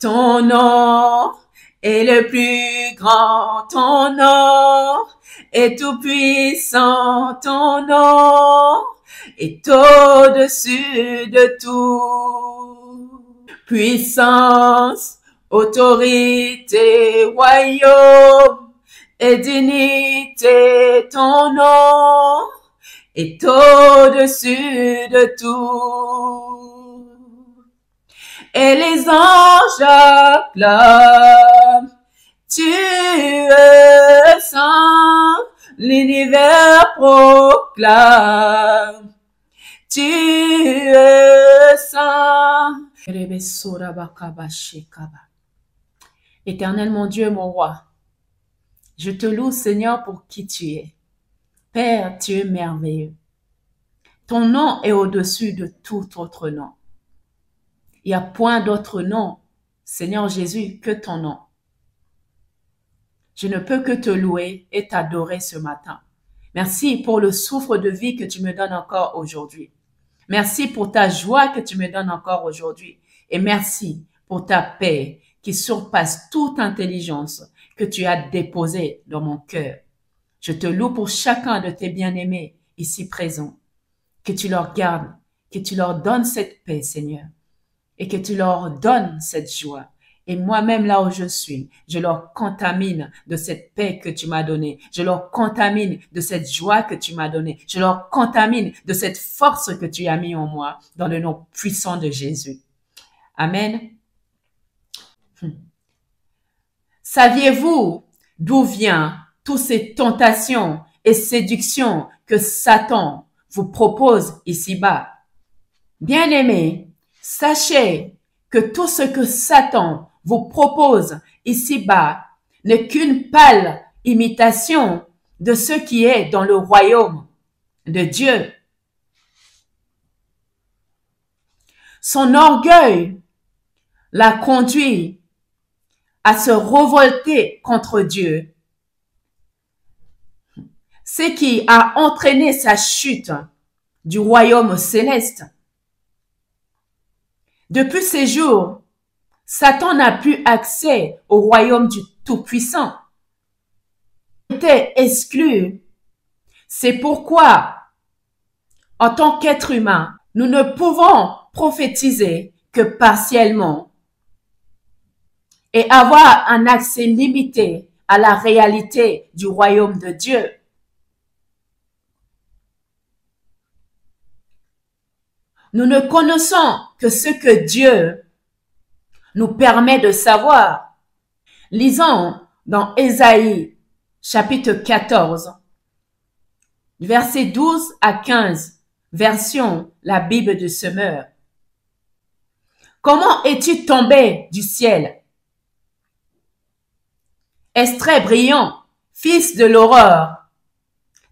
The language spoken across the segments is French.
Ton nom est le plus grand, ton nom est tout puissant, ton nom est au-dessus de tout. Puissance, autorité, royaume et dignité, ton nom est au-dessus de tout. Et les anges acclament, tu es saint, l'univers proclame, tu es saint. Éternel mon Dieu, mon roi, je te loue, Seigneur, pour qui tu es. Père, tu es merveilleux. Ton nom est au-dessus de tout autre nom. Il n'y a point d'autre nom, Seigneur Jésus, que ton nom. Je ne peux que te louer et t'adorer ce matin. Merci pour le souffle de vie que tu me donnes encore aujourd'hui. Merci pour ta joie que tu me donnes encore aujourd'hui. Et merci pour ta paix qui surpasse toute intelligence que tu as déposée dans mon cœur. Je te loue pour chacun de tes bien-aimés ici présents. Que tu leur gardes, que tu leur donnes cette paix, Seigneur. Et que tu leur donnes cette joie. Et moi-même, là où je suis, je leur contamine de cette paix que tu m'as donnée. Je leur contamine de cette joie que tu m'as donnée. Je leur contamine de cette force que tu as mis en moi, dans le nom puissant de Jésus. Amen. Saviez-vous d'où viennent toutes ces tentations et séductions que Satan vous propose ici-bas? Bien-aimés, sachez que tout ce que Satan vous propose ici-bas n'est qu'une pâle imitation de ce qui est dans le royaume de Dieu. Son orgueil l'a conduit à se révolter contre Dieu, ce qui a entraîné sa chute du royaume céleste. Depuis ces jours, Satan n'a plus accès au royaume du Tout-Puissant. Il était exclu. C'est pourquoi, en tant qu'être humain, nous ne pouvons prophétiser que partiellement et avoir un accès limité à la réalité du royaume de Dieu. Nous ne connaissons que ce que Dieu nous permet de savoir. Lisons dans Ésaïe, chapitre 14, versets 12 à 15, version la Bible du Semeur. Comment es-tu tombé du ciel? Extrait brillant, fils de l'aurore,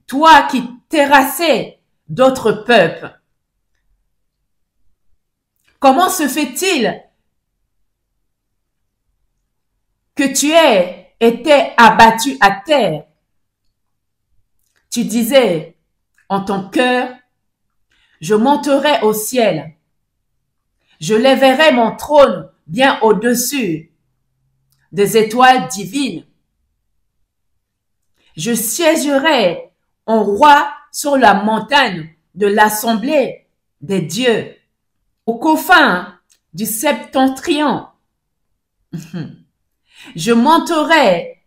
toi qui terrassais d'autres peuples. Comment se fait-il que tu aies été abattu à terre? Tu disais en ton cœur, je monterai au ciel, je lèverai mon trône bien au-dessus des étoiles divines. Je siégerai en roi sur la montagne de l'assemblée des dieux, aux confins du septentrion. Je monterai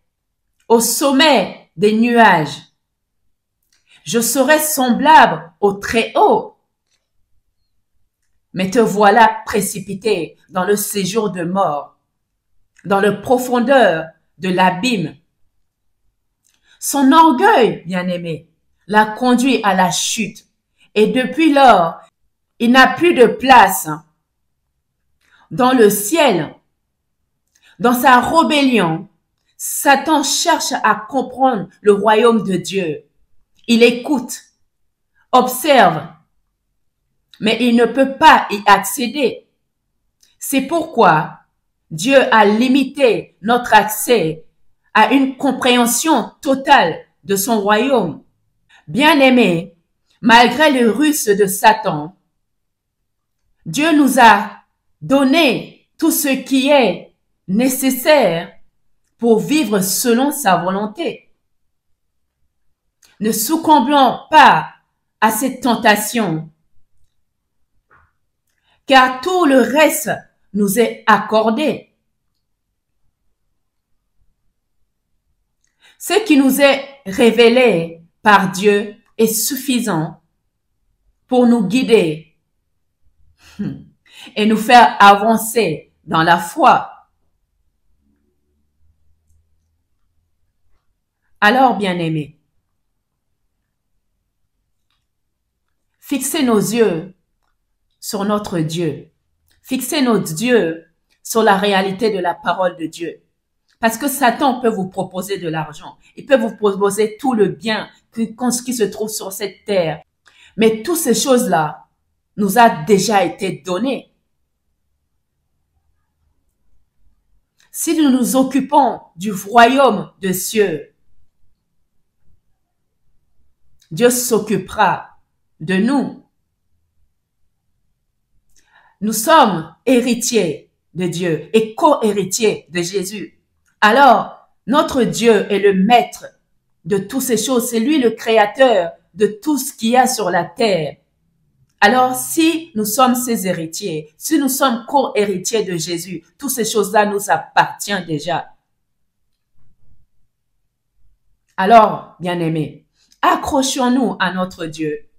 au sommet des nuages. Je serai semblable au Très-Haut. Mais te voilà précipité dans le séjour de mort, dans la profondeur de l'abîme. Son orgueil, bien-aimé, l'a conduit à la chute. Et depuis lors, il n'a plus de place dans le ciel. Dans sa rébellion, Satan cherche à comprendre le royaume de Dieu. Il écoute, observe, mais il ne peut pas y accéder. C'est pourquoi Dieu a limité notre accès à une compréhension totale de son royaume. Bien-aimés, malgré les ruses de Satan, Dieu nous a donné tout ce qui est nécessaires pour vivre selon sa volonté. Ne succombons pas à cette tentation, car tout le reste nous est accordé. Ce qui nous est révélé par Dieu est suffisant pour nous guider et nous faire avancer dans la foi. Alors, bien-aimés, fixez nos yeux sur notre Dieu. Fixez nos yeux sur la réalité de la parole de Dieu. Parce que Satan peut vous proposer de l'argent. Il peut vous proposer tout le bien qui se trouve sur cette terre. Mais toutes ces choses-là nous a déjà été données. Si nous nous occupons du royaume des cieux, Dieu s'occupera de nous. Nous sommes héritiers de Dieu et co-héritiers de Jésus. Alors, notre Dieu est le maître de toutes ces choses. C'est lui le créateur de tout ce qu'il y a sur la terre. Alors, si nous sommes ses héritiers, si nous sommes co-héritiers de Jésus, toutes ces choses-là nous appartiennent déjà. Alors, bien-aimés, accrochons-nous à notre Dieu.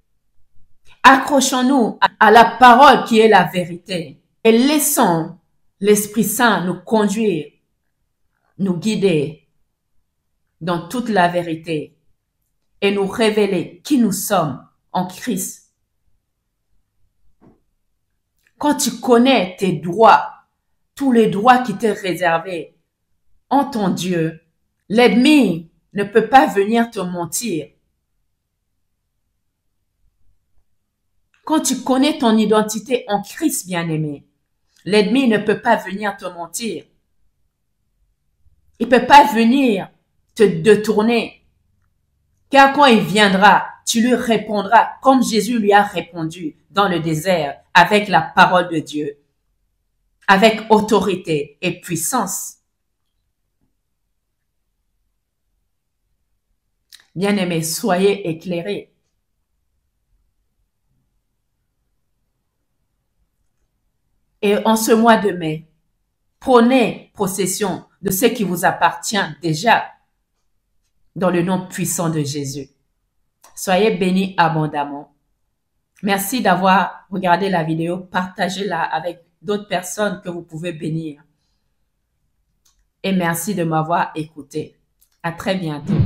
Accrochons-nous à la parole qui est la vérité et laissons l'Esprit Saint nous conduire, nous guider dans toute la vérité et nous révéler qui nous sommes en Christ. Quand tu connais tes droits, tous les droits qui t'est réservés en ton Dieu, l'ennemi ne peut pas venir te mentir. Quand tu connais ton identité en Christ, bien-aimé, l'ennemi ne peut pas venir te mentir. Il ne peut pas venir te détourner. Car quand il viendra, tu lui répondras comme Jésus lui a répondu dans le désert avec la parole de Dieu, avec autorité et puissance. Bien-aimés, soyez éclairés. Et en ce mois de mai, prenez possession de ce qui vous appartient déjà dans le nom puissant de Jésus. Soyez bénis abondamment. Merci d'avoir regardé la vidéo. Partagez-la avec d'autres personnes que vous pouvez bénir. Et merci de m'avoir écouté. À très bientôt.